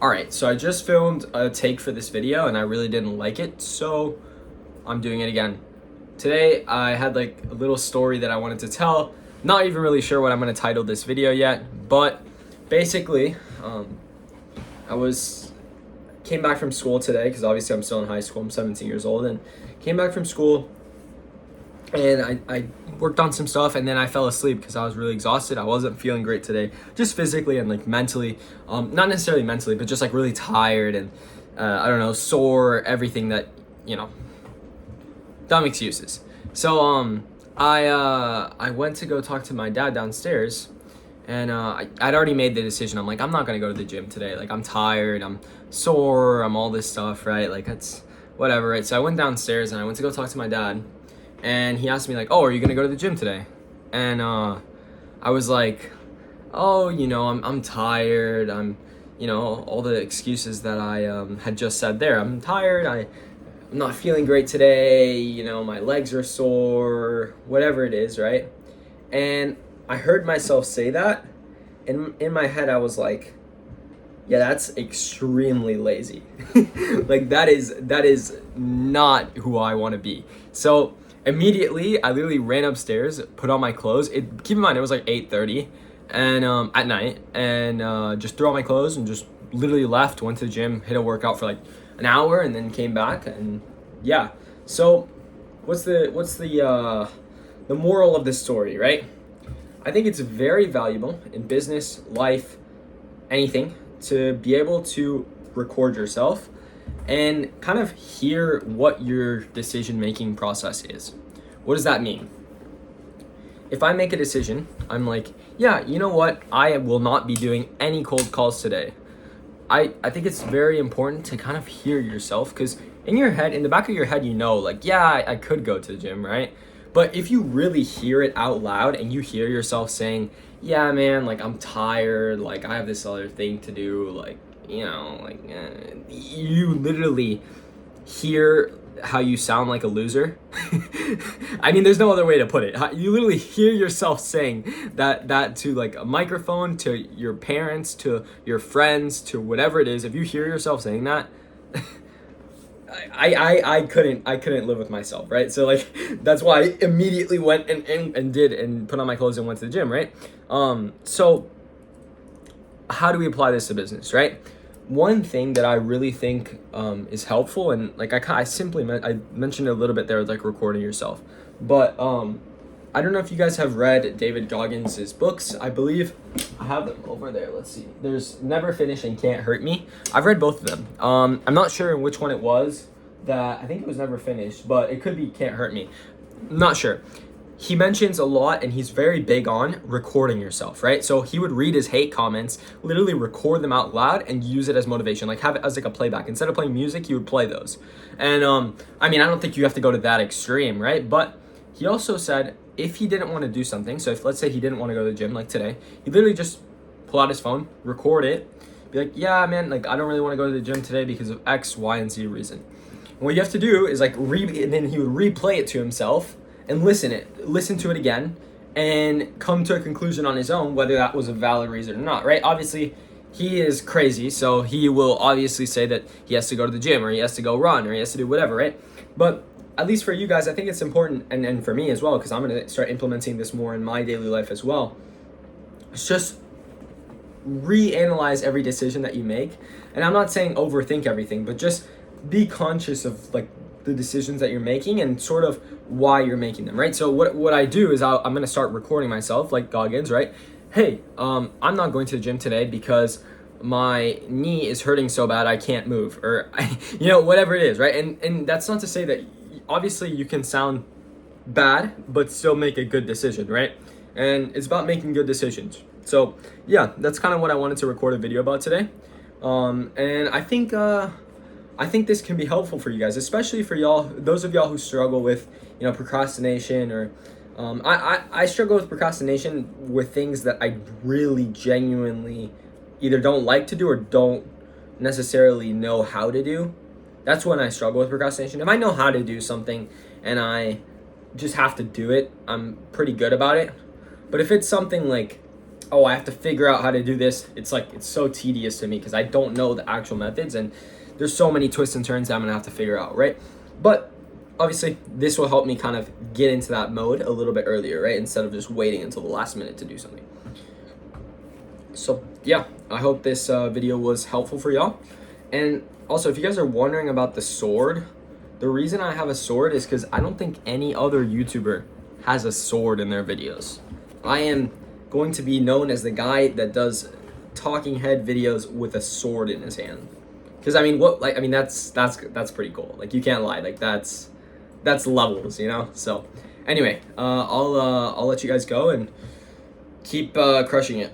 Alright, so I just filmed a take for this video and I really didn't like it, so I'm doing it again. Today I had like a little story that I wanted to tell. Not even really sure what I'm going to title this video yet, but basically, I came back from school today because obviously I'm still in high school. I'm 17 years old and came back from school and I worked on some stuff and then I fell asleep because I was really exhausted. I wasn't feeling great today, just physically and like mentally, not necessarily mentally, but just like really tired and I don't know, sore, everything that, dumb excuses. So I went to go talk to my dad downstairs and I'd already made the decision. I'm like, I'm not gonna go to the gym today. Like, I'm tired, I'm sore, I'm all this stuff, right? Like, that's whatever, right? So I went downstairs and I went to go talk to my dad. And he asked me like, "Oh, are you gonna go to the gym today?" And I was like, "Oh, I'm tired. I'm, all the excuses that I had just said there. I'm tired. I'm not feeling great today. My legs are sore. Whatever it is, right?" And I heard myself say that, and in my head I was like, "Yeah, that's extremely lazy. Like that is not who I want to be." So immediately, I literally ran upstairs, put on my clothes. Keep in mind, it was like 8:30 and at night, and just threw on my clothes and just literally left. Went to the gym, hit a workout for like an hour, and then came back. And yeah, so what's the moral of this story, right? I think it's very valuable in business, life, anything, to be able to record yourself and kind of hear what your decision-making process is. What does that mean? If I make a decision, I'm like, yeah, you know what? I will not be doing any cold calls today. I think it's very important to kind of hear yourself, because in your head, in the back of your head, like, yeah, I could go to the gym, right? But if you really hear it out loud and you hear yourself saying, yeah, man, like, I'm tired, like, I have this other thing to do, like, you literally hear how you sound like a loser. I mean, there's no other way to put it. You literally hear yourself saying that to like a microphone, to your parents, to your friends, to whatever it is. If you hear yourself saying that, I couldn't live with myself, right? So like that's why I immediately went and put on my clothes and went to the gym, right? So how do we apply this to business, right? One thing that I really think is helpful, and like I mentioned it a little bit there with like recording yourself, but I don't know if you guys have read David Goggins' books. I believe I have them over there. Let's see. There's Never Finish and Can't Hurt Me. I've read both of them. I'm not sure which one it was. I think it was Never Finished, but it could be Can't Hurt Me. Not sure. He mentions a lot, and he's very big on recording yourself, right? So he would read his hate comments, literally record them out loud and use it as motivation, like have it as like a playback. Instead of playing music, he would play those. And I mean, I don't think you have to go to that extreme, right? But he also said if he didn't want to do something, so if let's say he didn't want to go to the gym like today, he literally just pull out his phone, record it, be like, yeah, man, like I don't really want to go to the gym today because of X, Y, and Z reason. And what you have to do is like and then he would replay it to himself and listen to it again and come to a conclusion on his own whether that was a valid reason or not, right? Obviously, he is crazy, so he will obviously say that he has to go to the gym or he has to go run or he has to do whatever, right? But at least for you guys, I think it's important, and for me as well, because I'm going to start implementing this more in my daily life as well. It's just reanalyze every decision that you make. And I'm not saying overthink everything, but just be conscious of like the decisions that you're making and sort of why you're making them, right? So what I do is I'm going to start recording myself like Goggins, right? Hey, I'm not going to the gym today because my knee is hurting so bad I can't move, or whatever it is, right? And that's not to say that obviously you can sound bad but still make a good decision, right? And it's about making good decisions. So yeah, that's kind of what I wanted to record a video about today. And I think this can be helpful for you guys, especially for those of y'all who struggle with, procrastination, or I struggle with procrastination with things that I really genuinely either don't like to do or don't necessarily know how to do. That's when I struggle with procrastination. If I know how to do something and I just have to do it, I'm pretty good about it. But if it's something like oh, I have to figure out how to do this. It's so tedious to me because I don't know the actual methods, and there's so many twists and turns that I'm gonna have to figure out, right? But obviously, this will help me kind of get into that mode a little bit earlier, right? Instead of just waiting until the last minute to do something. So yeah, I hope this video was helpful for y'all. And also, if you guys are wondering about the sword, the reason I have a sword is because I don't think any other YouTuber has a sword in their videos. I am going to be known as the guy that does talking head videos with a sword in his hand. Because I mean, that's pretty cool. Like, you can't lie. Like, that's levels, you know. So anyway, I'll let you guys go and keep crushing it.